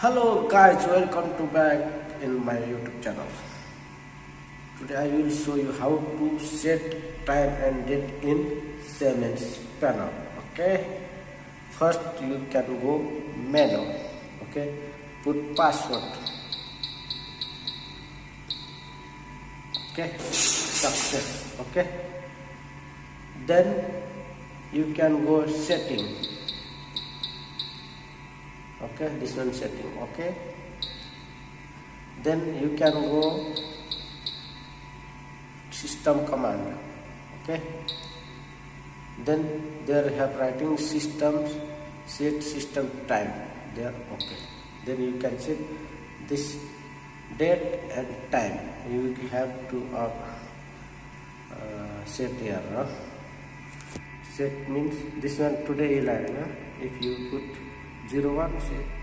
Hello guys, welcome to back in my YouTube channel. Today I will show you how to set time and date in Siemens panel. Okay, first you can go menu. Okay, put password. Okay, success. Okay, then you can go setting. Okay, this one setting. Okay, then you can go system command. Okay, then there have writing systems, set system time there. Okay, then you can set this date and time. You have to set here. Set means this one today 11. If you put 01, say